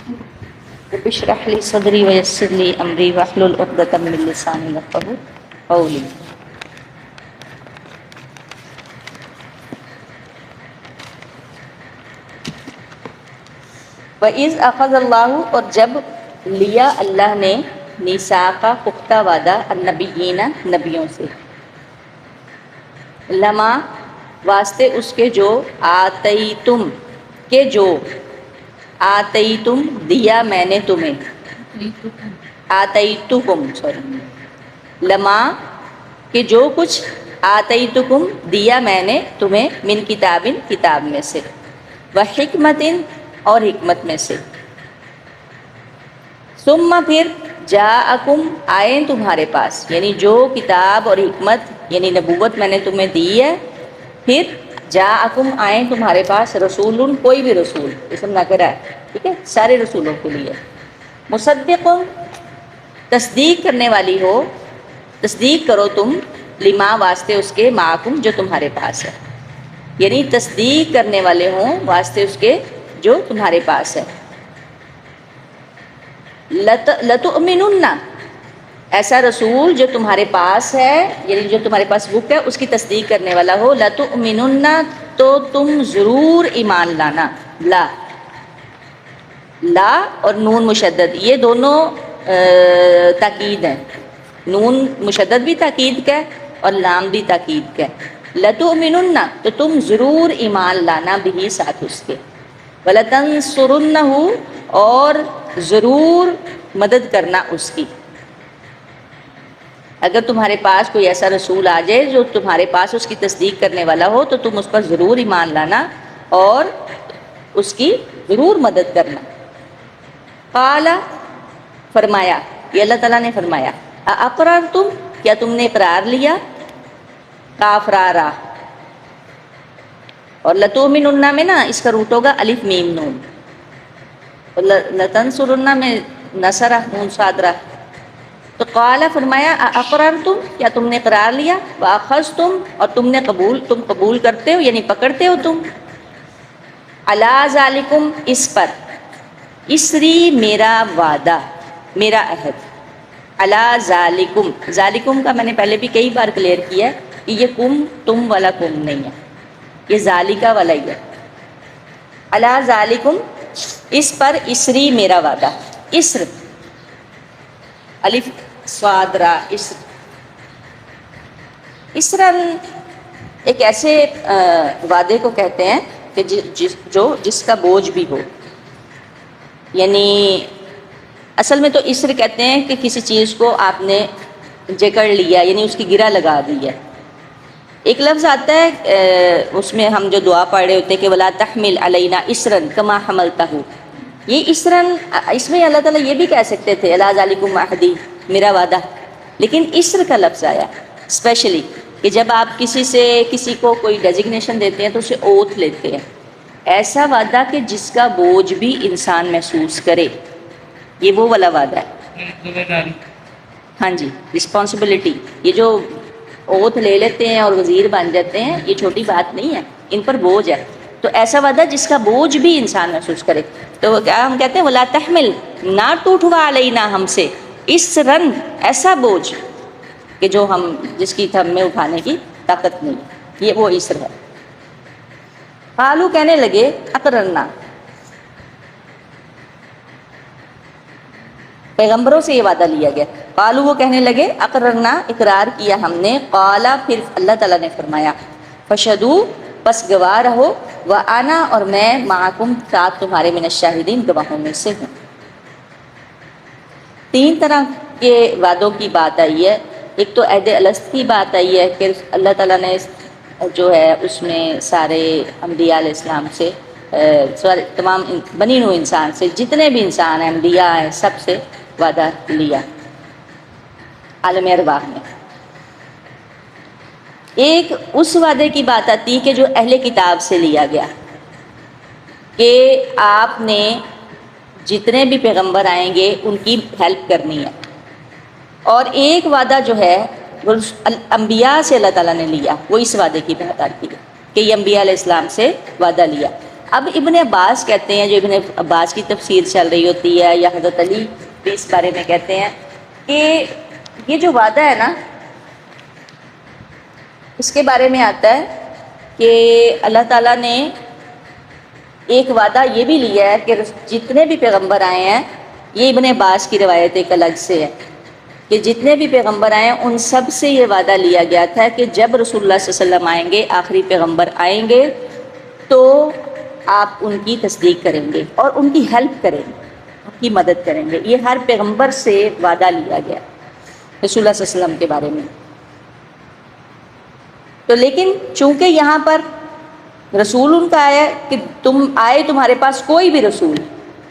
رب اشرح لي صدري ويسر لي امري واحلل عقدة من لساني يفقهوا قولي۔ وَإِذْ أَخَذَ اللَّهُ، اور جب لیا اللہ نے، میثاق پختہ وعدہ، النبیین نبیوں سے، لما واسطے اس کے جو، آتیتم کہ جو، آتیتم دیا میں نے تمہیں، آتیتکم سوری، لما کہ جو کچھ، آتیتکم دیا میں نے تمہیں، من کتابن کتاب میں سے، وحکمتن اور حکمت میں سے، ثم پھر، جاءکم آئیں تمہارے پاس، یعنی جو کتاب اور حکمت یعنی نبوت میں نے تمہیں دی ہے، پھر جاءکم آئیں تمہارے پاس، رسول کوئی بھی رسول، اسم نکرہ ہے، ٹھیک ہے، سارے رسولوں کے لیے، مصدق تصدیق کرنے والی ہو، تصدیق کرو تم، لما واسطے اس کے، معکم جو تمہارے پاس ہے، یعنی تصدیق کرنے والے ہوں واسطے اس کے جو تمہارے پاس ہے، لتؤمنن ایسا رسول جو تمہارے پاس ہے، یعنی جو تمہارے پاس بک ہے اس کی تصدیق کرنے والا ہو، لتؤمنن تو تم ضرور ایمان لانا، لا لا اور نون مشدد یہ دونوں تاکید ہیں، نون مشدد بھی تاکید کا ہے اور لام بھی تاکید کا ہے، لتؤمنن تو تم ضرور ایمان لانا، بھی ساتھ اس کے، وَلَتَنْصُرُنَّهُ اور ضرور مدد کرنا اس کی، اگر تمہارے پاس کوئی ایسا رسول آ جائے جو تمہارے پاس اس کی تصدیق کرنے والا ہو تو تم اس پر ضرور ایمان لانا اور اس کی ضرور مدد کرنا۔ قال فرمایا، یہ اللہ تعالیٰ نے فرمایا، اقررتم کیا تم نے اقرار لیا، کاف را را، اور لتؤمنن میں نا اس کا روٹ ہوگا الف میم نون، اور لتنصرن میں نصرہ نون صادرہ، تو قال فرمایا، اقررتم کیا تم نے اقرار لیا، واخذتم اور تم نے تم قبول کرتے ہو یعنی پکڑتے ہو تم، علی ذالکم اس پر، اسری میرا وعدہ، میرا عہد، علی ذالکم، ذالکم کا میں نے پہلے بھی کئی بار کلیئر کیا ہے کہ یہ کم تم والا کم نہیں ہے، یہ ذالکہ والا ہی ہے، علی ذالکم اس پر، اسری میرا وعدہ، اسر الف صاد را، اسر، اسرن ایک ایسے وعدے کو کہتے ہیں کہ جس کا بوجھ بھی ہو، یعنی اصل میں تو اسر کہتے ہیں کہ کسی چیز کو آپ نے جکڑ لیا یعنی اس کی گرہ لگا دی ہے۔ ایک لفظ آتا ہے اس میں ہم جو دعا پڑھ رہے ہوتے ہیں کہ ولا تحمل علینا اسرن کما حملتہ، یہ اسرن، اس میں اللہ تعالیٰ یہ بھی کہہ سکتے تھے الا ذالکم عہدی میرا وعدہ، لیکن اسر کا لفظ آیا اسپیشلی کہ جب آپ کسی کو کوئی ڈیزگنیشن دیتے ہیں تو اسے اوتھ لیتے ہیں، ایسا وعدہ کہ جس کا بوجھ بھی انسان محسوس کرے، یہ وہ والا وعدہ ہے، ہاں جی، رسپانسبلٹی، یہ جو اوتھ لے لیتے ہیں اور وزیر بن جاتے ہیں یہ چھوٹی بات نہیں ہے، ان پر بوجھ ہے، تو ایسا وعدہ جس کا بوجھ بھی انسان محسوس کرے، تو کیا ہم کہتے ہیں ولا تحمل، نہ ٹوٹوا علینا ہم سے، اس رن ایسا بوجھ کہ جو جس کی ہم میں اٹھانے کی طاقت نہیں، یہ وہ اسر ہے۔ قالو کہنے لگے، اقررنا، پیغمبروں سے یہ وعدہ لیا گیا، قالو وہ کہنے لگے، اقررنا اقرار کیا ہم نے، قالا پھر اللہ تعالیٰ نے فرمایا، فشدو پس گواہ رہو، وانا اور میں، معکم ساتھ تمہارے، من الشاہدین گواہوں میں سے ہوں۔ تین طرح کے وعدوں کی بات آئی ہے، ایک تو عہد الست کی بات آئی ہے کہ اللہ تعالیٰ نے جو ہے اس میں سارے انبیاء علیہ السلام سے، تمام بنی نوع انسان سے، جتنے بھی انسان ہیں انبیاء ہیں، سب سے وعدہ لیا عالم ارواح میں۔ ایک اس وعدے کی بات آتی ہے کہ جو اہل کتاب سے لیا گیا کہ آپ نے جتنے بھی پیغمبر آئیں گے ان کی ہیلپ کرنی ہے، اور ایک وعدہ جو ہے وہ انبیاء سے اللہ تعالیٰ نے لیا، وہ اس وعدے کی بات آتی ہے کہ یہ انبیاء علیہ السلام سے وعدہ لیا، اب ابن عباس کہتے ہیں، جو ابن عباس کی تفسیر چل رہی ہوتی ہے، یا حضرت علی بھی اس بارے میں کہتے ہیں کہ یہ جو وعدہ ہے نا، اس کے بارے میں آتا ہے کہ اللہ تعالیٰ نے ایک وعدہ یہ بھی لیا ہے کہ جتنے بھی پیغمبر آئے ہیں، یہ ابن عباس کی روایت ایک الگ سے ہے کہ جتنے بھی پیغمبر آئے ہیں ان سب سے یہ وعدہ لیا گیا تھا کہ جب رسول اللہ صلی اللہ علیہ وسلم آئیں گے، آخری پیغمبر آئیں گے، تو آپ ان کی تصدیق کریں گے اور ان کی ہیلپ کریں گے، ان کی مدد کریں گے۔ یہ ہر پیغمبر سے وعدہ لیا گیا رسول اللہ صلی اللہ علیہ وسلم کے بارے میں۔ تو لیکن چونکہ یہاں پر رسول ان کا آیا کہ تم آئے، تمہارے پاس کوئی بھی رسول،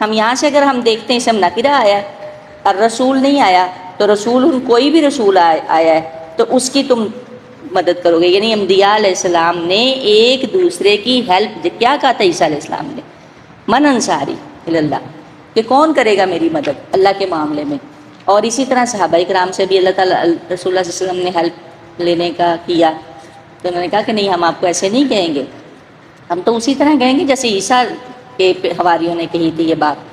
ہم یہاں سے اگر ہم دیکھتے ہیں اسم نکرہ آیا اور رسول نہیں آیا، تو رسول ان کوئی بھی رسول آیا ہے تو اس کی تم مدد کرو گے۔ یعنی انبیاء علیہ السلام نے ایک دوسرے کی ہیلپ، کیا کہا تھا عیسیٰ علیہ السلام نے؟ من انصاری اللہ، کہ کون کرے گا میری مدد اللہ کے معاملے میں۔ اور اسی طرح صحابہ کرام سے بھی اللہ تعالیٰ رسول اللہ صلی اللہ علیہ وسلم نے ہیلپ لینے کا کیا، تو انہوں نے کہا کہ نہیں، ہم آپ کو ایسے نہیں کہیں گے، ہم تو اسی طرح کہیں گے جیسے عیسیٰ کے حواریوں نے کہی تھی یہ بات۔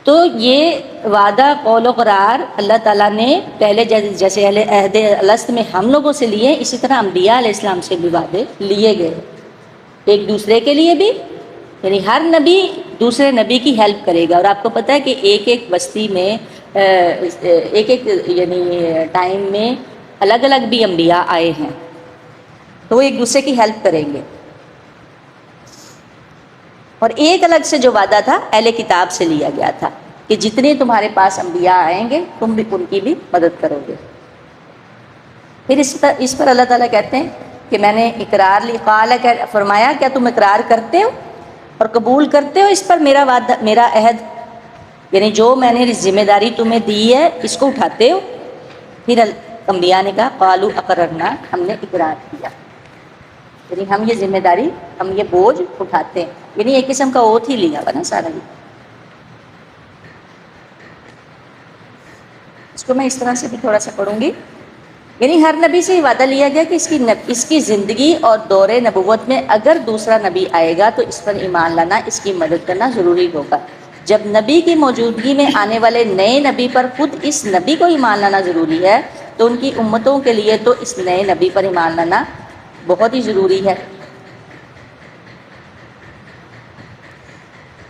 تو یہ وعدہ قول و قرار اللہ تعالیٰ نے پہلے جیسے اہل عہد الست میں ہم لوگوں سے لیے، اسی طرح انبیاء علیہ السلام سے بھی وعدے لیے گئے، ایک دوسرے کے لیے بھی، یعنی ہر نبی دوسرے نبی کی ہیلپ کرے گا۔ اور آپ کو پتہ ہے کہ ایک ایک بستی میں ایک ایک یعنی ٹائم میں الگ الگ بھی انبیاء آئے ہیں، تو وہ ایک دوسرے کی ہیلپ کریں گے۔ اور ایک الگ سے جو وعدہ تھا اہل کتاب سے لیا گیا تھا کہ جتنے تمہارے پاس انبیاء آئیں گے تم بھی ان کی بھی مدد کرو گے۔ پھر اس پر اللہ تعالیٰ کہتے ہیں کہ میں نے اقرار لی، قال فرمایا کیا تم اقرار کرتے ہو اور قبول کرتے ہو اس پر میرا وعدہ، میرا عہد، یعنی جو میں نے ذمہ داری تمہیں دی ہے اس کو اٹھاتے ہو؟ پھر انبیاء نے کہا قالوا اقررنا، ہم نے اقرار کیا، یعنی ہم یہ ذمہ داری، ہم یہ بوجھ اٹھاتے ہیں، یعنی ایک قسم کا اوتھ ہی لیا ہوا نا سارا ہی۔ اس کو میں اس طرح سے بھی تھوڑا سا پڑھوں گی، یعنی ہر نبی سے یہ وعدہ لیا گیا کہ اس کی زندگی اور دور نبوت میں اگر دوسرا نبی آئے گا تو اس پر ایمان لانا، اس کی مدد کرنا ضروری ہوگا۔ جب نبی کی موجودگی میں آنے والے نئے نبی پر خود اس نبی کو ایمان لانا ضروری ہے، تو ان کی امتوں کے لیے تو اس نئے نبی پر ایمان لانا بہت ہی ضروری ہے۔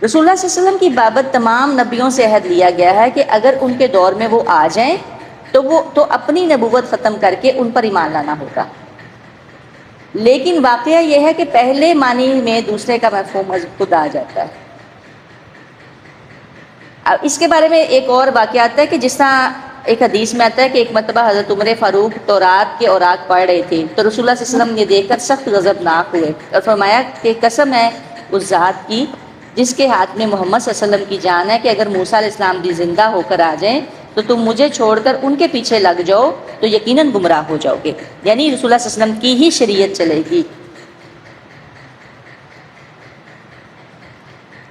رسول اللہ صلی اللہ علیہ وسلم کی بابت تمام نبیوں سے عہد لیا گیا ہے کہ اگر ان کے دور میں وہ آ جائیں تو اپنی نبوت ختم کر کے ان پر ایمان لانا ہوگا۔ لیکن واقعہ یہ ہے کہ پہلے معنی میں دوسرے کا مفہوم خود آ جاتا ہے۔ اب اس کے بارے میں ایک اور واقعہ آتا ہے کہ جس طرح ایک حدیث میں آتا ہے کہ ایک مرتبہ حضرت عمر فاروق تورات کے اوراق پڑھ رہے تھے تو رسول اللہ صلی اللہ علیہ وسلم یہ دیکھ کر سخت غضبناک ہوئے اور فرمایا کہ قسم ہے اس ذات کی جس کے ہاتھ میں محمد صلی اللہ علیہ وسلم کی جان ہے کہ اگر موسیٰ علیہ السلام بھی زندہ ہو کر آ جائیں تو تم مجھے چھوڑ کر ان کے پیچھے لگ جاؤ تو یقیناً گمراہ ہو جاؤ گے، یعنی رسول اللہ صلی اللہ علیہ وسلم کی ہی شریعت چلے گی۔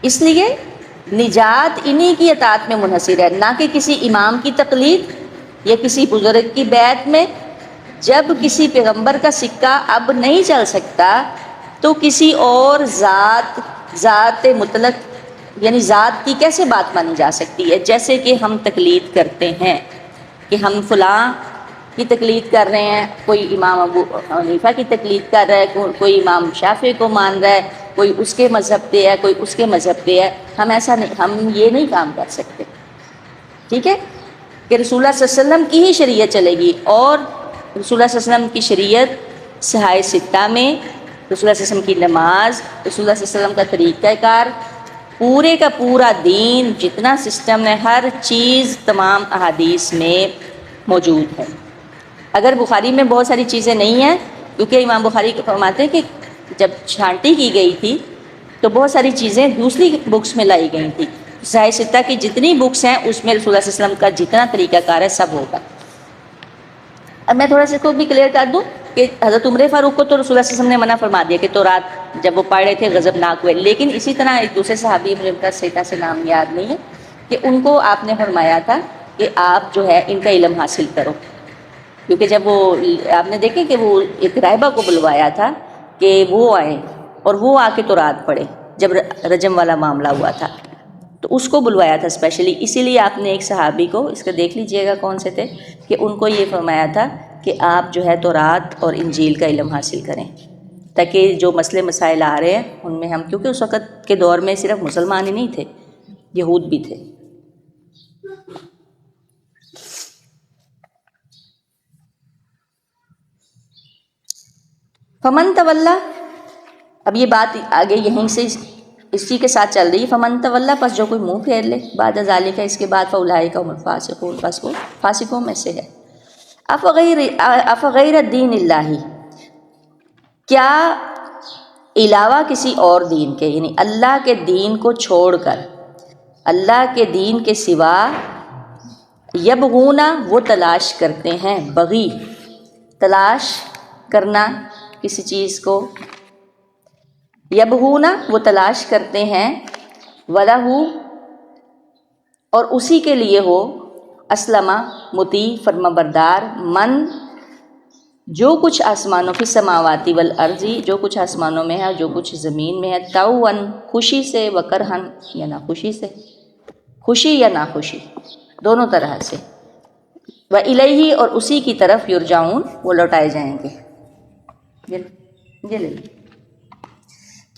اس لیے نجات انہی کی اطاعت میں منحصر ہے، نہ کہ کسی امام کی تقلید یا کسی بزرگ کی بیعت میں۔ جب کسی پیغمبر کا سکہ اب نہیں چل سکتا تو کسی اور ذات مطلق یعنی ذات کی کیسے بات مانی جا سکتی ہے؟ جیسے کہ ہم تقلید کرتے ہیں کہ ہم فلاں کی تقلید کر رہے ہیں، کوئی امام ابو حنیفہ کی تقلید کر رہا ہے، کوئی امام شافعی کو مان رہا ہے، کوئی اس کے مذہب پہ ہے، کوئی اس کے مذہب پہ ہے۔ ہم ایسا نہیں، ہم یہ نہیں کام کر سکتے، ٹھیک ہے؟ کہ رسول اللہ صلی اللہ علیہ وسلم کی ہی شریعت چلے گی، اور رسول اللہ صلی اللہ علیہ وسلم کی شریعت صحائے ستہ میں رسول اللہ صلی اللہ علیہ وسلم کی نماز، رسول اللہ صلی اللہ علیہ وسلم کا طریقہ کار، پورے کا پورا دین، جتنا سسٹم ہے، ہر چیز تمام احادیث میں موجود ہے۔ اگر بخاری میں بہت ساری چیزیں نہیں ہیں، کیونکہ امام بخاری فرماتے ہیں کہ جب چھانٹی کی گئی تھی تو بہت ساری چیزیں دوسری بکس میں لائی گئی تھی، صحیح ستہ کی جتنی بکس ہیں اس میں رسول اللہ صلی اللہ علیہ وسلم کا جتنا طریقہ کار ہے سب ہوگا۔ اب میں تھوڑا سا کو بھی کلیئر کر دوں کہ حضرت عمر فاروق کو تو رسول اللہ صلی اللہ علیہ وسلم نے منع فرما دیا کہ تورات جب وہ پڑھ رہے تھے غضبناک ہوئے، لیکن اسی طرح ایک دوسرے صحابی مجھے ان کا صحیح سے نام یاد نہیں ہے کہ ان کو آپ نے فرمایا تھا کہ آپ جو ہے ان کا علم حاصل کرو، کیونکہ جب وہ آپ نے دیکھے کہ وہ ایک راہبہ کو بلوایا تھا کہ وہ آئے اور وہ آ کے تورات پڑھے، جب رجم والا معاملہ ہوا تھا، تو اس کو بلوایا تھا اسپیشلی. اسی لیے آپ نے ایک صحابی کو، اس کا دیکھ لیجئے گا کون سے تھے، کہ ان کو یہ فرمایا تھا کہ آپ جو ہے تورات اور انجیل کا علم حاصل کریں، تاکہ جو مسئلے مسائل آ رہے ہیں ان میں ہم، کیونکہ اس وقت کے دور میں صرف مسلمان ہی نہیں تھے، یہود بھی تھے. فمن تولا، اب یہ بات آگے یہیں سے اسی کے ساتھ چل رہی ہے. فمن تولا، پس جو کوئی منہ پھیر لے، بعد ذالک، اس کے بعد، فاولئک هم الفاسقون، پس وہ فاسقوں میں سے ہے. افغیر دین اللہ، کیا علاوہ کسی اور دین کے، یعنی اللہ کے دین کو چھوڑ کر، اللہ کے دین کے سوا، یبغون، وہ تلاش کرتے ہیں، بغی تلاش کرنا کسی چیز کو، یبغون وہ تلاش کرتے ہیں، وَلَهُ اور اسی کے لیے ہو، اسلم مطیع فرما بردار، من جو کچھ آسمانوں کی، سماواتی والارضی جو کچھ آسمانوں میں ہے، جو کچھ زمین میں ہے، طوعاً خوشی سے، وکرہن یا ناخوشی سے، خوشی یا ناخوشی دونوں طرح سے، وَإِلَيْهِ اور اسی کی طرف، یرجعون وہ لوٹائے جائیں گے. یہ لے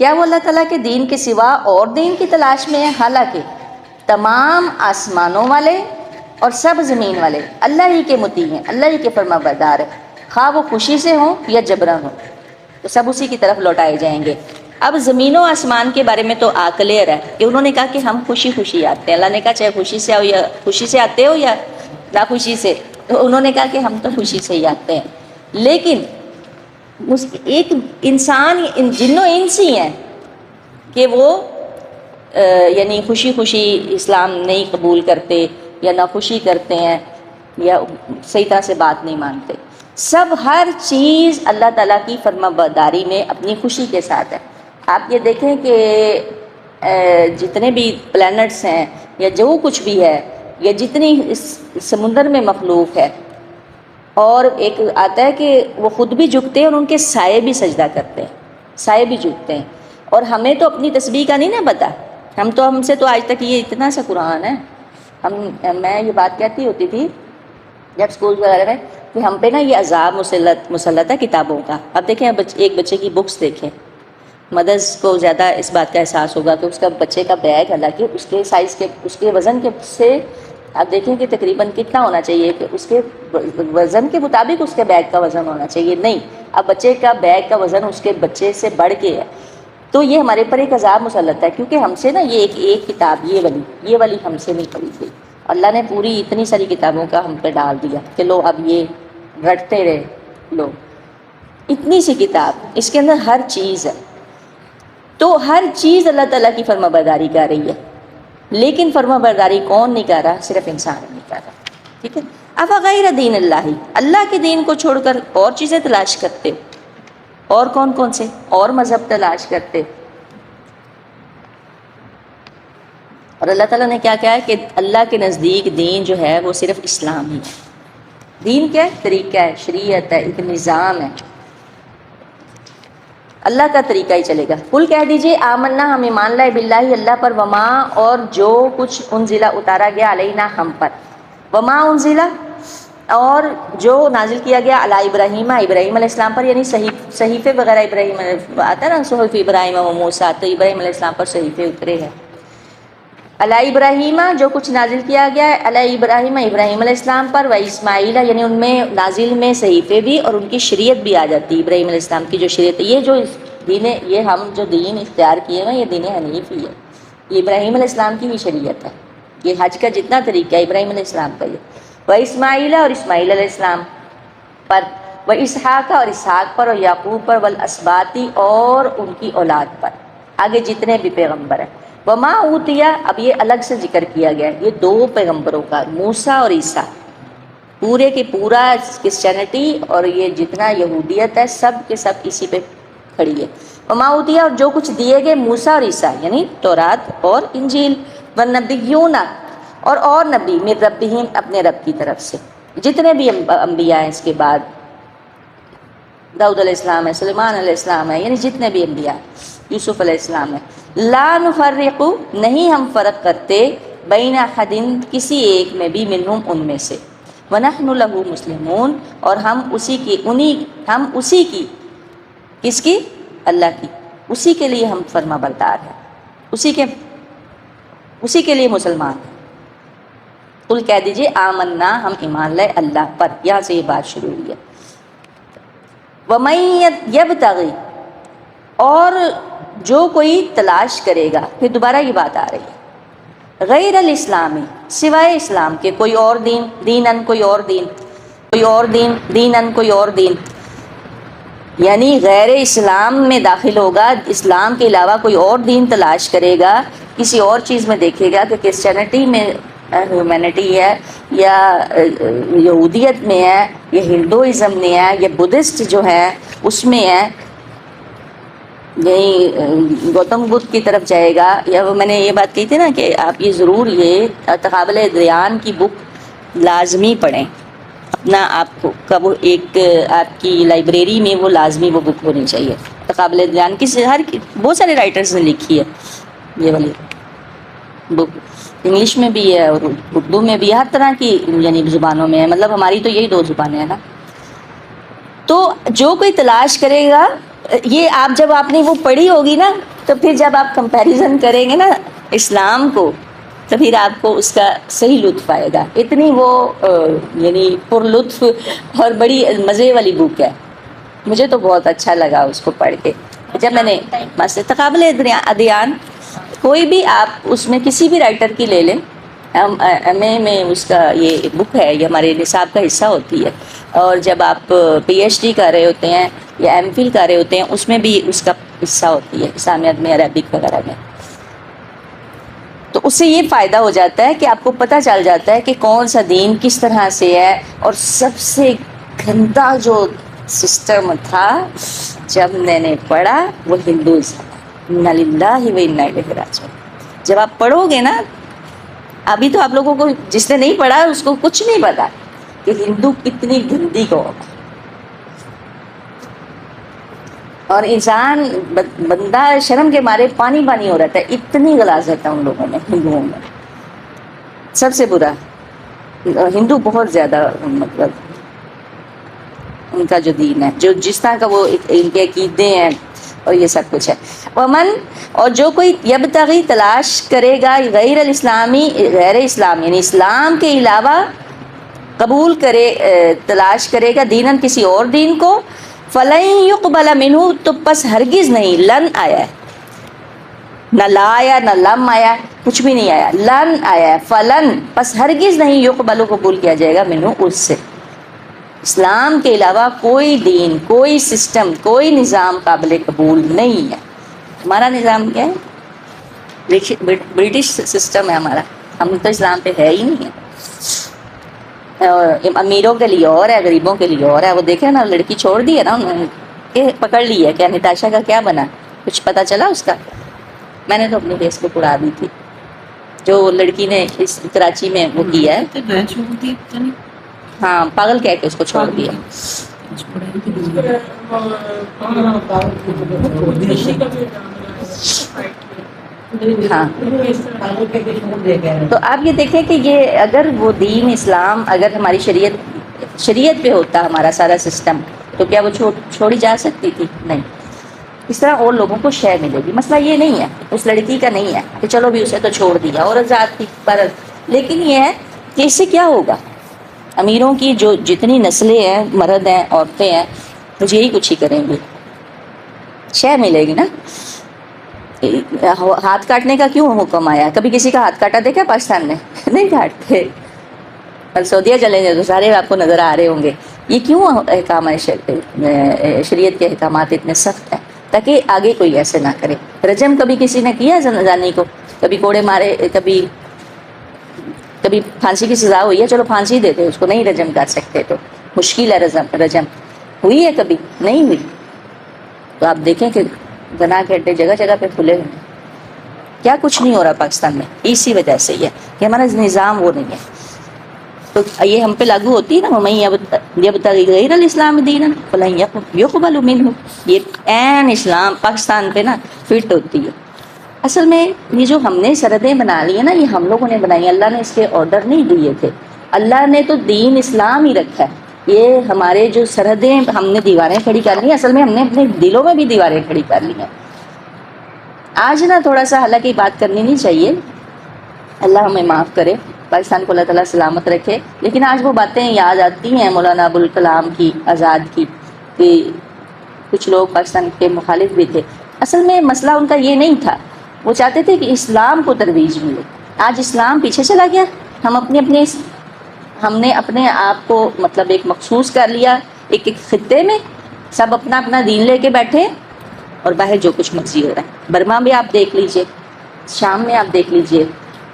کیا وہ اللہ تعالیٰ کے دین کے سوا اور دین کی تلاش میں ہے؟ حالانکہ تمام آسمانوں والے اور سب زمین والے اللہ ہی کے مطیع ہیں، اللہ ہی کے فرما بردار ہیں، خواہ وہ خوشی سے ہوں یا جبراً ہوں، تو سب اسی کی طرف لوٹائے جائیں گے. اب زمین و آسمان کے بارے میں تو کلیئر ہے کہ انہوں نے کہا کہ ہم خوشی خوشی آتے ہیں. اللہ نے کہا چاہے خوشی سے آؤ، یا خوشی سے آتے ہو یا ناخوشی سے، تو انہوں نے کہا کہ ہم تو خوشی سے ہی آتے ہیں. لیکن ایک انسان، جن و انس ہی ہیں کہ وہ یعنی خوشی خوشی اسلام نہیں قبول کرتے، یا ناخوشی کرتے ہیں، یا صحیح طرح سے بات نہیں مانتے. سب ہر چیز اللہ تعالیٰ کی فرما برداری میں اپنی خوشی کے ساتھ ہے. آپ یہ دیکھیں کہ جتنے بھی پلینٹس ہیں، یا جو کچھ بھی ہے، یا جتنی اس سمندر میں مخلوق ہے، اور ایک آتا ہے کہ وہ خود بھی جھکتے ہیں اور ان کے سائے بھی سجدہ کرتے ہیں، سائے بھی جھکتے ہیں. اور ہمیں تو اپنی تسبیح کا نہیں نا پتہ، ہم سے تو آج تک یہ اتنا سا قرآن ہے. میں یہ بات کہتی ہوتی تھی جب اسکول وغیرہ میں کہ ہم پہ نا یہ عذاب مسلط ہے کتابوں کا. اب دیکھیں ایک بچے کی بکس دیکھیں، مدرس کو زیادہ اس بات کا احساس ہوگا کہ اس کا بچے کا بیگ، حالانکہ اس کے سائز کے، اس کے وزن کے سے آپ دیکھیں کہ تقریباً کتنا ہونا چاہیے کہ اس کے وزن کے مطابق اس کے بیگ کا وزن ہونا چاہیے. نہیں، اب بچے کا بیگ کا وزن اس کے بچے سے بڑھ کے ہے. تو یہ ہمارے پر ایک عذاب مسلط ہے، کیونکہ ہم سے نا یہ ایک کتاب یہ والی ہم سے نہیں پڑھی تھی. اللہ نے پوری اتنی ساری کتابوں کا ہم پہ ڈال دیا کہ لو اب یہ رٹتے رہے. لو اتنی سی کتاب، اس کے اندر ہر چیز ہے. تو ہر چیز اللہ تعالیٰ کی فرما برداری کر رہی ہے، لیکن فرما برداری کون نہیں کر رہا؟ صرف انسان نہیں کر رہا. ٹھیک ہے. افغیر دین اللہ، اللہ کے دین کو چھوڑ کر اور چیزیں تلاش کرتے، اور کون سے اور مذہب تلاش کرتے. اور اللہ تعالیٰ نے کیا کہا ہے کہ اللہ کے نزدیک دین جو ہے وہ صرف اسلام ہی ہے. دین کیا ہے؟ طریقہ ہے، شریعت ہے، ایک نظام ہے، اللہ کا طریقہ ہی چلے گا. قل کہہ دیجئے آمنا، ہم ایمان لائے، باللہ اللہ پر، وما اور جو کچھ انزلہ اتارا گیا، علینا ہم پر، وما انزلہ اور جو نازل کیا گیا، علی ابراہیم ابراہیم علیہ السلام پر، یعنی صحیفے وغیرہ ابراہیم آتا ہے نا، صحف ابراہیم و موسیٰ، تو ابراہیم علیہ السلام پر صحیفے اترے ہیں. علی ابراہیم جو کچھ نازل کیا گیا ہے، علی ابراہیم ابراہیم علیہ السلام پر، و اسماعیل یعنی ان میں نازل میں صحیفے بھی اور ان کی شریعت بھی آ جاتی ہے. ابراہیم علیہ السلام کی جو شریعت، یہ جو دین، یہ ہم جو دین اختیار کیے ہیں یہ دین حنیفی ہے، یہ ابراہیم علیہ السلام کی ہی شریعت ہے. یہ حج کا جتنا طریقہ ہے ابراہیم علیہ السلام کا. یہ و اسماعیل اور اسماعیل علیہ السلام پر، و اسحاق اور اسحاق پر، اور یعقوب پر، والاسباطی اور ان کی اولاد پر، آگے جتنے بھی پیغمبر ہیں. وما اوتیا، اب یہ الگ سے ذکر کیا گیا ہے، یہ دو پیغمبروں کا، موسیٰ اور عیسیٰ، پورے کے پورا کرسچینٹی اور یہ جتنا یہودیت ہے سب کے سب اسی پہ کھڑی ہے. وما اوتیا اور جو کچھ دیے گئے موسیٰ اور عیسیٰ یعنی تورات اور انجیل، والنبیون اور نبی، من ربہم اپنے رب کی طرف سے، جتنے بھی انبیاء ہیں اس کے بعد، داؤد علیہ السلام ہے، سلیمان علیہ السلام ہے، یعنی جتنے بھی انبیاء، یوسف علیہ السلام ہے، لا نفرق نہیں ہم فرق کرتے بین احد کسی ایک میں بھی منہم ان میں سے ونحن له مسلمون اور ہم اسی کی کس کی اللہ کی اسی کے لیے ہم فرما بردار ہیں اسی کے لیے مسلمان ہیں. قل کہہ دیجئے آمنا ہم ایمان لائے اللہ پر. یہاں سے یہ بات شروع ہوئی ہے. وَمَن يَبْتَغِ اور جو کوئی تلاش کرے گا, پھر دوبارہ یہ بات آ رہی ہے, غیر الاسلامی سوائے اسلام کے کوئی اور دین, دینن کوئی اور دین, کوئی اور دین, دینن کوئی اور دین, یعنی غیر اسلام میں داخل ہوگا, اسلام کے علاوہ کوئی اور دین تلاش کرے گا, کسی اور چیز میں دیکھے گا کہ کرسچینٹی میں ہیومینٹی ہے یا یہودیت میں ہے یا ہندوازم میں ہے یا بدھسٹ جو ہے اس میں ہے, یہی گوتم بدھ کی طرف جائے گا. یا وہ میں نے یہ بات کہی تھی نا کہ آپ یہ ضرور یہ تقابل ادیان کی بک لازمی پڑھیں, اپنا آپ کو کا وہ ایک آپ کی لائبریری میں وہ لازمی وہ بک ہونی چاہیے. تقابل ادیان کی بہت سارے رائٹرز نے لکھی ہے یہ والی بک, انگلش میں بھی ہے اور اردو میں بھی, ہر طرح کی یعنی زبانوں میں ہے, مطلب ہماری تو یہی 2 زبانیں ہیں نا. تو جو کوئی تلاش کرے گا, یہ آپ جب آپ نے وہ پڑھی ہوگی نا تو پھر جب آپ کمپیریزن کریں گے نا اسلام کو تو پھر آپ کو اس کا صحیح لطف آئے گا. اتنی وہ یعنی پر لطف اور بڑی مزے والی بک ہے. مجھے تو بہت اچھا لگا اس کو پڑھ کے. جب میں نے تقابل ادیان کوئی بھی آپ اس میں کسی بھی رائٹر کی لے لیں, ایم اے میں اس کا یہ بک ہے, یہ ہمارے نصاب کا حصہ ہوتی ہے, اور جب آپ پی ایچ ڈی کر رہے ہوتے ہیں یا ایم فل کر رہے ہوتے ہیں اس میں بھی اس کا حصہ ہوتی ہے, اسلامیات میں, عربک وغیرہ میں. تو اس سے یہ فائدہ ہو جاتا ہے کہ آپ کو پتہ چل جاتا ہے کہ کون سا دین کس طرح سے ہے. اور سب سے گندا جو سسٹم تھا جب میں نے پڑھا وہ ہندوازم, انا للہ و انا الیہ راجعون. جب آپ پڑھو گے نا, ابھی تو آپ لوگوں کو جس نے نہیں پڑھا اس کو کچھ نہیں پتا کہ ہندو کتنی گندی قوم ہے. اور انسان بندہ شرم کے مارے پانی ہو رہتا ہے, اتنی غلاظت ہے ان لوگوں میں, ہندوؤں میں. سب سے برا ہندو بہت زیادہ مطلب ان کا جو دین ہے, جو جس طرح کا وہ ان کے عقیدے ہیں اور یہ سب کچھ ہے. ومن اور جو کوئی یبتغی تلاش کرے گا غیر الاسلامی غیر اسلام یعنی اسلام کے علاوہ قبول کرے تلاش کرے گا دینن کسی اور دین کو, فلن یقبل منہ تو پس ہرگز نہیں, لن آیا ہے, نہ لا آیا نہ لم آیا, کچھ بھی نہیں آیا, لن آیا ہے, فلن پس ہرگز نہیں یقبل قبول کیا جائے گا منہ اس سے. اسلام کے علاوہ کوئی دین, کوئی سسٹم, کوئی نظام قابل قبول نہیں ہے. ہمارا نظام کیا ہے؟ برٹش سسٹم ہے ہمارا, ہم تو اسلام پہ ہے ہی نہیں ہے. امیروں کے لیے اور ہے, غریبوں کے لیے اور ہے. وہ دیکھیں نا, لڑکی چھوڑ دی ہے نا انہوں نے, کہ پکڑ لی ہے. کیا نتاشا کا کیا بنا, کچھ پتہ چلا اس کا؟ میں نے تو اپنی فیس پہ اڑا دی تھی جو لڑکی نے اس کراچی میں وہ کیا ہے. ہاں, پاگل کہہ کے اس کو چھوڑ دیا. ہاں, تو آپ یہ دیکھیں کہ یہ اگر وہ دین اسلام اگر ہماری شریعت پہ ہوتا ہمارا سارا سسٹم, تو کیا وہ چھوڑی جا سکتی تھی؟ نہیں. اس طرح اور لوگوں کو شے ملے گی. مسئلہ یہ نہیں ہے, اس لڑکی کا نہیں ہے کہ چلو بھی اسے تو چھوڑ دیا, اور ذات کی فرض. لیکن یہ ہے کہ اس سے کیا ہوگا, امیروں کی جو جتنی نسلیں ہیں, مرد ہیں, عورتیں ہیں, مجھے یہی کچھ ہی کریں گے, شے ملے گی نا. ہاتھ کاٹنے کا کیوں حکم آیا؟ کبھی کسی کا ہاتھ کاٹا دیکھا پاکستان میں؟ نہیں کاٹتے. سعودیہ چلیں گے تو سارے آپ کو نظر آ رہے ہوں گے. یہ کیوں احکام ہے, شریعت کے احکامات اتنے سخت ہیں تاکہ آگے کوئی ایسے نہ کرے. رجم کبھی کسی نے کیا زانی کو؟ کبھی کوڑے مارے, کبھی پھانسی کی سزا ہوئی ہے, چلو پھانسی دے دے اس کو, نہیں رجم کر سکتے تو مشکل ہے. رجم ہوئی ہے کبھی؟ نہیں ہوئی. تو آپ دیکھیں کہ گناہ کے اڈے جگہ جگہ پہ کھلے ہوئے ہیں. کیا کچھ نہیں ہو رہا پاکستان میں, اسی وجہ سے یہ کہ ہمارا نظام وہ نہیں ہے. تو یہ ہم پہ لاگو ہوتی ہے نا, وَمَن یبتغی غیر الاسلام دینا فلن یقبل منہ, یہ عین اسلام پاکستان پہ نا فٹ ہوتی ہے. اصل میں یہ جو ہم نے سرحدیں بنا لی ہیں نا، یہ ہم لوگوں نے بنائی ہیں، اللہ نے اس کے آرڈر نہیں دیے تھے. اللہ نے تو دین اسلام ہی رکھا ہے. یہ ہمارے جو سرحدیں ہم نے دیواریں کھڑی کر لی ہیں، اصل میں ہم نے اپنے دلوں میں بھی دیواریں کھڑی کر لی ہیں. آج نا تھوڑا سا حالانکہ بات کرنی نہیں چاہیے، اللہ ہمیں معاف کرے، پاکستان کو اللہ تعالیٰ سلامت رکھے، لیکن آج وہ باتیں یاد آتی ہیں مولانا ابوالکلام کی، آزاد کی، کہ کچھ لوگ پاکستان کے مخالف بھی تھے. اصل میں مسئلہ ان کا یہ نہیں تھا، وہ چاہتے تھے کہ اسلام کو ترویج ملے. آج اسلام پیچھے چلا گیا. ہم نے اپنے آپ کو مطلب ایک مخصوص کر لیا، ایک خطے میں سب اپنا اپنا دین لے کے بیٹھے، اور باہر جو کچھ مرضی ہو رہا ہے. برما میں آپ دیکھ لیجئے، شام میں آپ دیکھ لیجئے،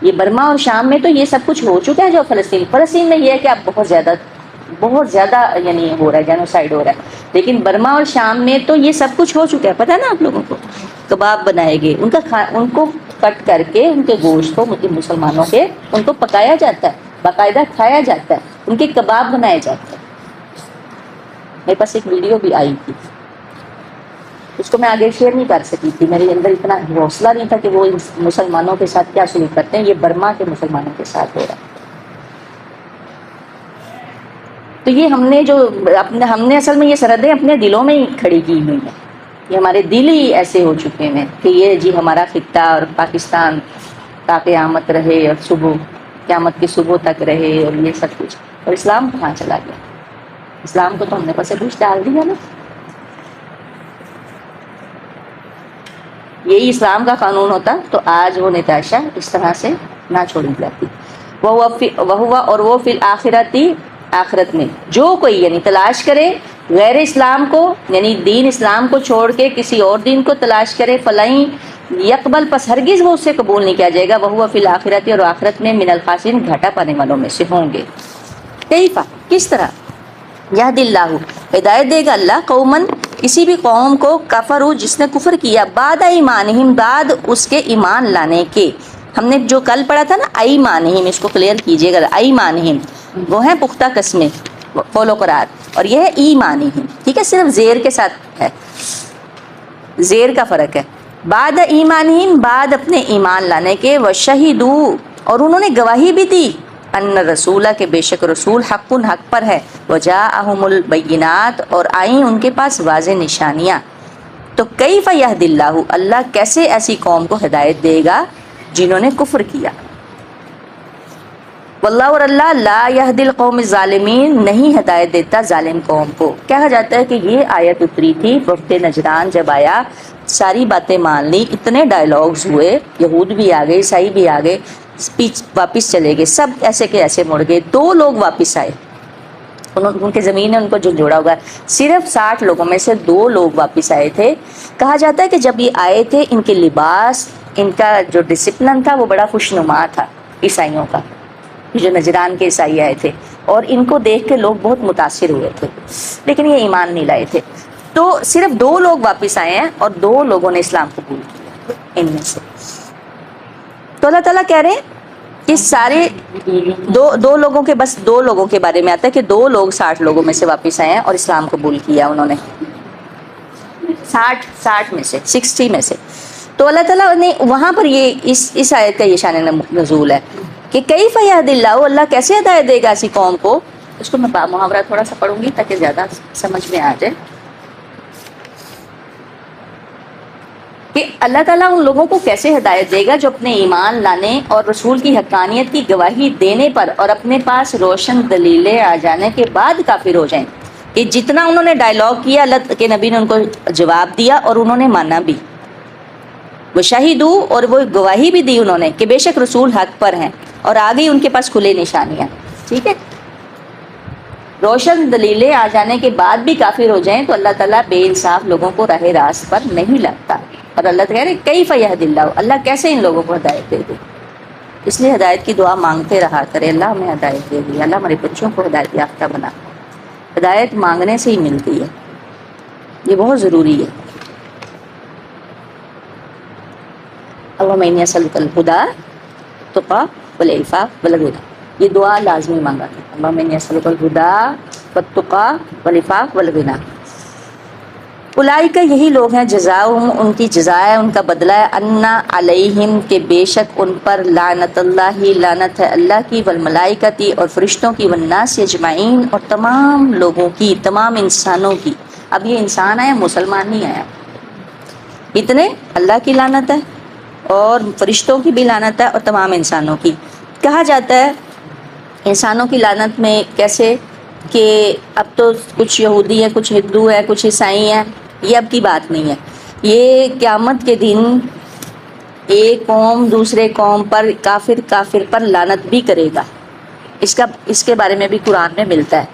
یہ برما اور شام میں تو یہ سب کچھ ہو چکا ہے. جو فلسطین میں یہ ہے کہ اب بہت زیادہ یعنی ہو رہا ہے، جینوسائیڈ ہو رہا ہے. لیکن برما اور شام میں تو یہ سب کچھ ہو چکا ہے. پتہ ہے نا آپ لوگوں کو، کباب بنائے گئے، ان کو کٹ کر کے ان کے گوشت کو مسلمانوں کے ان کو پکایا جاتا ہے، باقاعدہ کھایا جاتا ہے، ان کے کباب بنائے جاتے ہیں. میرے پاس ایک ویڈیو بھی آئی تھی، اس کو میں آگے شیئر نہیں کر سکی تھی، میرے اندر اتنا حوصلہ نہیں تھا کہ وہ مسلمانوں کے ساتھ کیا سلوک کرتے ہیں. یہ برما کے مسلمانوں کے ساتھ ہو رہا ہے. تو یہ ہم نے اصل میں یہ سرحدیں اپنے دلوں میں ہی کھڑی کی ہوئی ہیں. یہ ہمارے دل ہی ایسے ہو چکے ہیں کہ یہ جی ہمارا خطہ اور پاکستان تا قیامت رہے، اور قیامت کی صبح تک رہے، اور یہ سب کچھ. اور اسلام کہاں چلا گیا؟ اسلام کو تو ہم نے پس پوچھ ڈال دیا نا. یہی اسلام کا قانون ہوتا تو آج وہ نتاشا اس طرح سے نہ چھوڑی جاتی. اور وہ فی الآخرتی، آخرت میں جو کوئی یعنی تلاش کرے غیر اسلام کو، یعنی دین اسلام کو چھوڑ کے کسی اور دین کو تلاش کرے، فلائیں یقبل، پس ہرگز وہ اسے قبول نہیں کیا جائے گا. وہ فی الآخرتی، اور آخرت میں من الخاسرین، گھاٹا پانے والوں میں سے ہوں گے. کیفا، کس طرح، یہد اللہ، ہدایت دے گا اللہ، قومن، کسی بھی قوم کو، کفروا، جس نے کفر کیا، بعد ایمانہم، بعد اس کے ایمان لانے کے. ہم نے جو کل پڑھا تھا نا ایمانہم، اس کو کلیئر کیجئے گا. ایمانہم وہ ہیں پختہ قسمیں، قول و قرار، اور یہ ہے ایمانہم، ٹھیک ہے، صرف زیر کے ساتھ ہے، زیر کا فرق ہے. بعد ایمانہم، بعد اپنے ایمان لانے کے، وشہدوا، اور انہوں نے گواہی بھی دی، ان رسولہ، کہ بے شک رسول، حق پر ہے، وجاءہم البینات، اور آئیں ان کے پاس واضح نشانیاں. تو کیف یہد اللہ، اللہ کیسے ایسی قوم کو ہدایت دے گا جنہوں نے کفر کیا. واللہ، اور اللہ، لا یہد القوم الظالمین، نہیں ہدایت دیتا ظالم قوم کو. کہا جاتا ہے کہ یہ آیت اتری تھی وفد نجران جب آیا، ساری باتیں مان لی، اتنے ڈائلاگز ہوئے، یہود بھی آ گئے، عیسائی بھی آ گئے، واپس چلے گئے، سب ایسے کے ایسے مڑ گئے. 2 لوگ واپس آئے، ان کے زمین نے ان کو جھنجھوڑا ہوگا. صرف 60 لوگوں میں سے 2 لوگ واپس آئے تھے. کہا جاتا ہے کہ جب یہ آئے تھے، ان کے لباس، ان کا جو ڈسپلن تھا وہ بڑا خوشنما تھا عیسائیوں کا، جو نجران کے عیسائی آئے تھے، اور ان کو دیکھ کے لوگ بہت متاثر ہوئے تھے، لیکن یہ ایمان نہیں لائے تھے. تو صرف 2 لوگ واپس آئے ہیں، اور 2 لوگوں نے اسلام قبول کیا ان میں سے. تو اللہ تعالیٰ کہہ رہے ہیں کہ سارے دو لوگوں کے، بس 2 لوگوں کے بارے میں آتا ہے کہ 2 لوگ 60 لوگوں میں سے واپس آئے ہیں اور اسلام قبول کیا انہوں نے، 60 میں سے، 60 میں سے. تو اللہ تعالیٰ نے وہاں پر یہ اس آیت کا یہ شان نزول ہے کہ کیف یہد اللہ، اللہ کیسے ہدایت دے گا ایسی قوم کو. اس کو میں محاورہ تھوڑا سا پڑھوں گی تاکہ زیادہ سمجھ میں آ جائے کہ اللہ تعالیٰ ان لوگوں کو کیسے ہدایت دے گا جو اپنے ایمان لانے اور رسول کی حقانیت کی گواہی دینے پر اور اپنے پاس روشن دلیلیں آ جانے کے بعد کافر ہو جائیں. کہ جتنا انہوں نے ڈائلاگ کیا، اللہ کے نبی نے ان کو جواب دیا اور انہوں نے مانا بھی. وہ شہیدو، اور وہ گواہی بھی دی انہوں نے کہ بے شک رسول حق پر ہیں، اور آ گئی ان کے پاس کھلے نشانیاں. ٹھیک ہے، روشن دلیلیں آ جانے کے بعد بھی کافر ہو جائیں تو اللہ تعالیٰ بے انصاف لوگوں کو راہ راست پر نہیں لاتا. اور اللہ کہہ رہے کیف یہد اللہ، اللہ کیسے ان لوگوں کو ہدایت دے دے. اس لیے ہدایت کی دعا مانگتے رہا کرے، اللہ ہمیں ہدایت دے دی، اللہ ہمارے بچوں کو ہدایت یافتہ بنا. ہدایت مانگنے سے ہی ملتی ہے، یہ بہت ضروری ہے. اللہم انی اسألک الہدی والتقی والعفاف والغنی، یہ دعا لازمی مانگا ہے. اللہم انی اسألک الہدی والتقی والعفاف والغنی. اولئک یہی لوگ ہیں جزاؤہم ان کی جزا ہے، ان کا بدلہ ہے، انا علیہم کہ بے شک ان پر لعنت اللہ لعنت ہے اللہ کی، والملائکتی اور فرشتوں کی، والناس اجمعین اور تمام لوگوں کی، تمام انسانوں کی۔ اب یہ انسان آیا، مسلمان نہیں آیا، اتنے اللہ کی لعنت ہے اور فرشتوں کی بھی لعنت ہے اور تمام انسانوں کی۔ کہا جاتا ہے انسانوں کی لعنت میں کیسے کہ اب تو کچھ یہودی ہیں، کچھ ہندو ہیں، کچھ عیسائی ہیں، یہ اب کی بات نہیں ہے، یہ قیامت کے دن ایک قوم دوسرے قوم پر کافر پر لعنت بھی کرے گا۔ اس کے بارے میں بھی قرآن میں ملتا ہے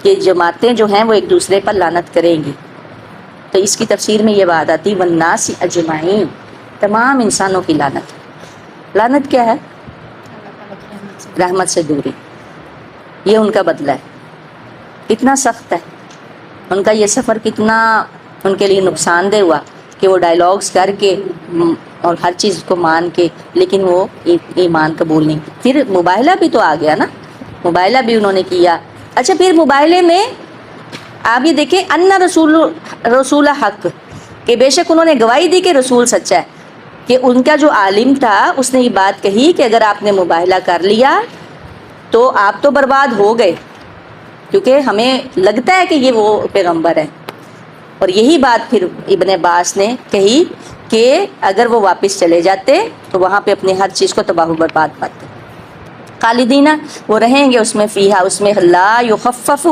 کہ جماعتیں جو ہیں وہ ایک دوسرے پر لعنت کریں گی۔ تو اس کی تفسیر میں یہ بات آتی والناس اجمعین، تمام انسانوں کی لعنت۔ لعنت کیا ہے؟ رحمت سے دوری، یہ ان کا بدلہ ہے۔ کتنا سخت ہے ان کا یہ سفر، کتنا ان کے لیے نقصان دہ ہوا کہ وہ ڈائلاگز کر کے اور ہر چیز کو مان کے، لیکن وہ ایمان قبول نہیں۔ پھر مباہلہ بھی تو آ گیا نا، مباہلہ بھی انہوں نے کیا۔ اچھا پھر مباہلے میں آپ یہ دیکھیں ان رسول حق، کہ بے شک انہوں نے گواہی دی کہ رسول سچا ہے، کہ ان کا جو عالم تھا اس نے یہ بات کہی کہ اگر آپ نے مباہلہ کر لیا تو آپ تو برباد ہو گئے، کیونکہ ہمیں لگتا ہے کہ یہ وہ پیغمبر ہے۔ اور یہی بات پھر ابن عباس نے کہی کہ اگر وہ واپس چلے جاتے تو وہاں پہ اپنی ہر چیز کو تباہ و برباد پاتے۔ خالدینہ وہ رہیں گے اس میں، فیہا اس میں، لا یخفف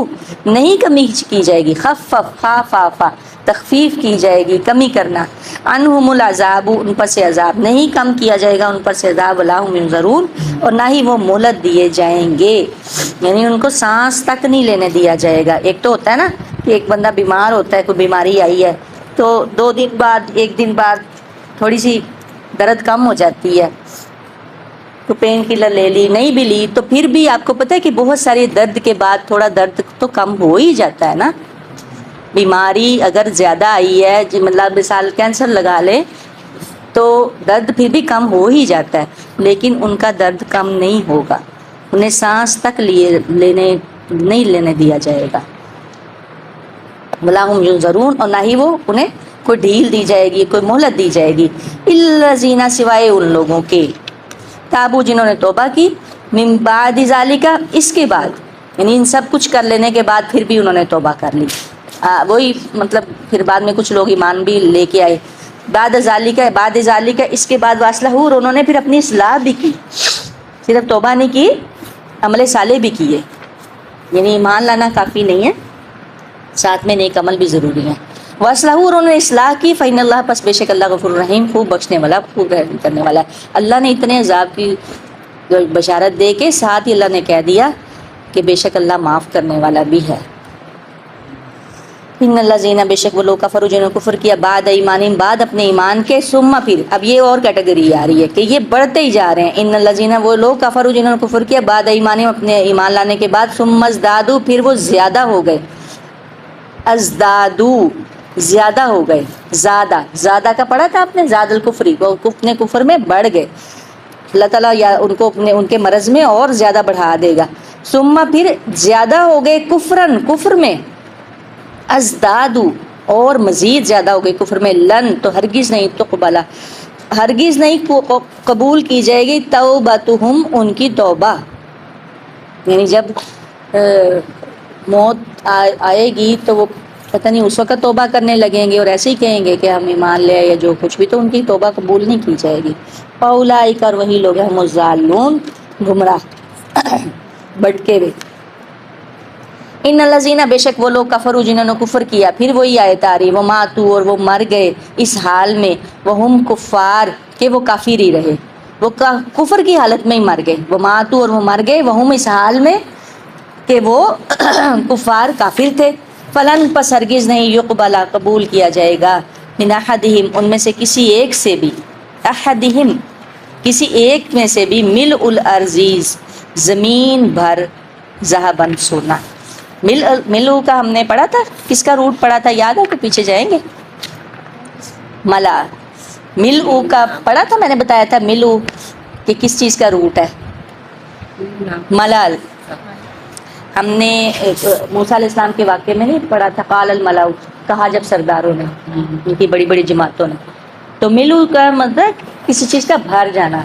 نہیں کمی کی جائے گی، خفف خافافا تخفیف کی جائے گی، کمی کرنا، عنہم العذاب ان پر سے عذاب نہیں کم کیا جائے گا ان پر سے عذاب، ولا ہم ینظرون اور نہ ہی وہ مہلت دیے جائیں گے، یعنی ان کو سانس تک نہیں لینے دیا جائے گا۔ ایک تو ہوتا ہے نا کہ ایک بندہ بیمار ہوتا ہے، کوئی بیماری آئی ہے تو 2 دن بعد 1 دن بعد تھوڑی سی درد کم ہو جاتی ہے تو پین کلر لے لی، نہیں بھی لی تو پھر بھی آپ کو پتہ ہے کہ بہت سارے درد کے بعد تھوڑا درد تو کم ہو ہی جاتا ہے نا۔ بیماری اگر زیادہ آئی ہے، مطلب مثال کینسر لگا لے تو درد پھر بھی کم ہو ہی جاتا ہے، لیکن ان کا درد کم نہیں ہوگا، انہیں سانس تک نہیں لینے دیا جائے گا، ولا ہم ینظرون اور نہ ہی وہ انہیں کوئی ڈھیل دی جائے گی، کوئی مہلت دی جائے گی، الذین سوائے ان لوگوں کے تابو جنہوں نے توبہ کی، من بعد ذالک اس کے بعد، یعنی ان سب کچھ کر لینے کے بعد پھر بھی انہوں نے توبہ کر لی، وہی مطلب پھر بعد میں کچھ لوگ ایمان بھی لے کے آئے، بعد ذالک اس کے بعد واصلح اور انہوں نے پھر اپنی اصلاح بھی کی، صرف توبہ نہیں کی، عمل صالح بھی کیے، یعنی ایمان لانا کافی نہیں ہے، ساتھ میں نیک عمل بھی ضروری ہے۔ واصلح اور انہوں نے اصلاح کی، فإن اللہ پس بے شک اللہ غفور رحیم خوب بخشنے والا خوب رحم کرنے والا ہے۔ اللہ نے اتنے عذاب کی بشارت دے کے ساتھ ہی اللہ نے کہہ دیا کہ بے شک اللہ معاف کرنے والا بھی ہے۔ ان الذین بے شک وہ لوگ کفروا جنہوں نے کفر کیا بعد ایمانہم بعد اپنے ایمان کے، ثم پھر اب یہ اور کیٹیگری آ رہی ہے کہ یہ بڑھتے ہی جا رہے ہیں، ان الذین وہ لوگ کفروا جنہوں نے کفر کیا بعد ایمانہم اپنے ایمان لانے کے بعد، ثم ازدادوا پھر وہ زیادہ ہو گئے، ازدادو زیادہ ہو گئے، زیادہ کا پڑھا تھا آپ نے، زاد الکفری وہ اپنے کفر میں بڑھ گئے، اللہ تعالیٰ یا ان کو ان کے مرض میں اور زیادہ بڑھا دے گا، ثم پھر زیادہ ہو گئے کفرن کفر میں، ازدادو اور مزید زیادہ ہو گئے کفر میں، لن تو ہرگز نہیں، تقبلا ہرگز نہیں قبول کی جائے گی، توبتہم ان کی توبہ، یعنی جب موت آئے گی تو وہ پتہ نہیں اس وقت توبہ کرنے لگیں گے اور ایسے ہی کہیں گے کہ ہم ایمان لے یا جو کچھ بھی، تو ان کی توبہ قبول نہیں کی جائے گی۔ اولئک اور وہی لوگ ہیں ہم الضالون گمراہ بھٹکے ہوئے، ان الذین بے شک وہ لوگ کفروا جنہوں نے کفر کیا، پھر وہی آیت آ رہی، وہ ماتوا اور وہ مر گئے اس حال میں، وہ ہم کفار کہ وہ کافر ہی رہے، وہ کفر کی حالت میں ہی مر گئے، وہ ماتوا اور وہ مر گئے، وہ ہم اس حال میں کہ وہ کفار کافر تھے، فلن پس ہرگز نہیں یقبلا قبول کیا جائے گا، من احدہم ان میں سے کسی ایک سے بھی، احدہم کسی ایک میں سے بھی، ملء الارضیز زمین بھر، ذهباً سونا، ملء کا ہم نے پڑھا تھا، کس کا روٹ پڑھا تھا یاد ہے؟ تو پیچھے جائیں گے، ملا، ملء کا پڑھا تھا، میں نے بتایا تھا ملء کہ کس چیز کا روٹ ہے، ملال، ہم نے موسیٰ علیہ السلام کے واقعے میں نہیں پڑھا تھا، قال الملأ، کہا جب سرداروں نے، ان کی بڑی بڑی جماعتوں نے، تو ملو کا مطلب کسی چیز کا بھر جانا،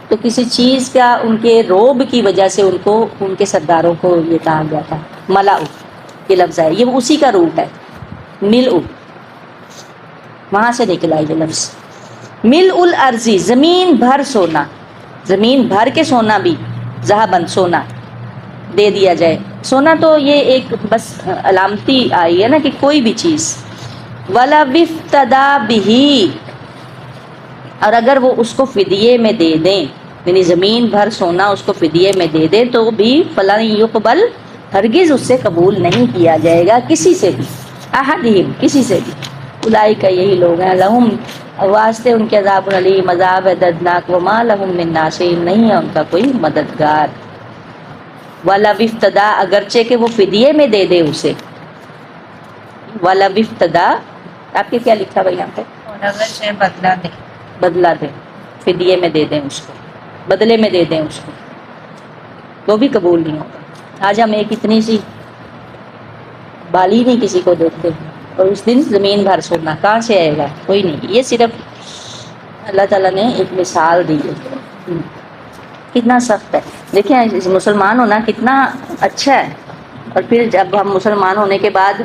تو کسی چیز کا ان کے روب کی وجہ سے ان کو، ان کے سرداروں کو یہ کہا گیا تھا ملأ، یہ لفظ ہے، یہ اسی کا روپ ہے ملء، وہاں سے نکلا یہ لفظ ملء الارضی، زمین بھر سونا، زمین بھر کے سونا بھی، ذهباً سونا دے دیا جائے. سونا تو یہ ایک بس علامتی آئی ہے نا کہ کوئی بھی چیز. وَلَوِ افْتَدَىٰ بِهِ، اور اگر وہ اس کو فدیے میں دے دیں، یعنی زمین بھر سونا اس کو فدیے میں دے دیں تو بھی فَلَن يُقْبَلْ، ہرگز اس سے قبول نہیں کیا جائے گا کسی سے بھی، احدہم، کسی سے بھی. اولئک، یہی لوگ ہیں، لہم، واسطے ان کے عذاب علیم، عذاب ہے دردناک، وما لہم من ناصرین، نہیں ہے ان کا کوئی مددگار. وَلَوِ افْتَدَىٰ، اگرچہ کہ وہ فدیے میں دے دے اسے. وَلَوِ افْتَدَىٰ، آپ کے کیا لکھا بھائی یہاں پہ؟ اور اگر سے بدلہ دے، بدلہ دیں، فدیے میں دے دیں اس کو، بدلے میں دے دیں اس کو، وہ بھی قبول نہیں ہوگا. آج ہم ایک اتنی سی بالی نہیں کسی کو دیتے، اور اس دن زمین بھر سونا کہاں سے آئے گا؟ کوئی نہیں. یہ صرف اللہ تعالیٰ نے ایک مثال دی ہے. کتنا سخت ہے، دیکھیں مسلمان ہونا کتنا اچھا ہے، اور پھر جب ہم مسلمان ہونے کے بعد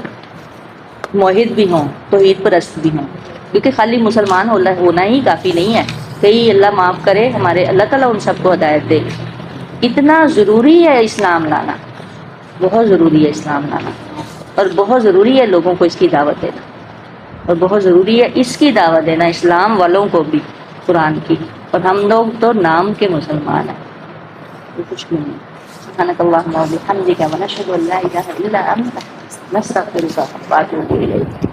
موحد بھی ہوں، توحید پرست بھی ہوں، کیونکہ خالی مسلمان ہونا ہی کافی نہیں ہے. کئی اللہ معاف کرے ہمارے، اللہ تعالیٰ ان سب کو ہدایت دے. اتنا ضروری ہے اسلام لانا، بہت ضروری ہے اسلام لانا، اور بہت ضروری ہے لوگوں کو اس کی دعوت دینا، اور بہت ضروری ہے اس کی دعوت دینا اسلام والوں کو بھی قرآن کی. اور ہم لوگ تو نام کے مسلمان ہیں، وہ کچھ بھی نہیں. سبحانک اللہم و بحمدک، ونشہد ان لا الہ الا انت، نستغفرک واتوب الیک.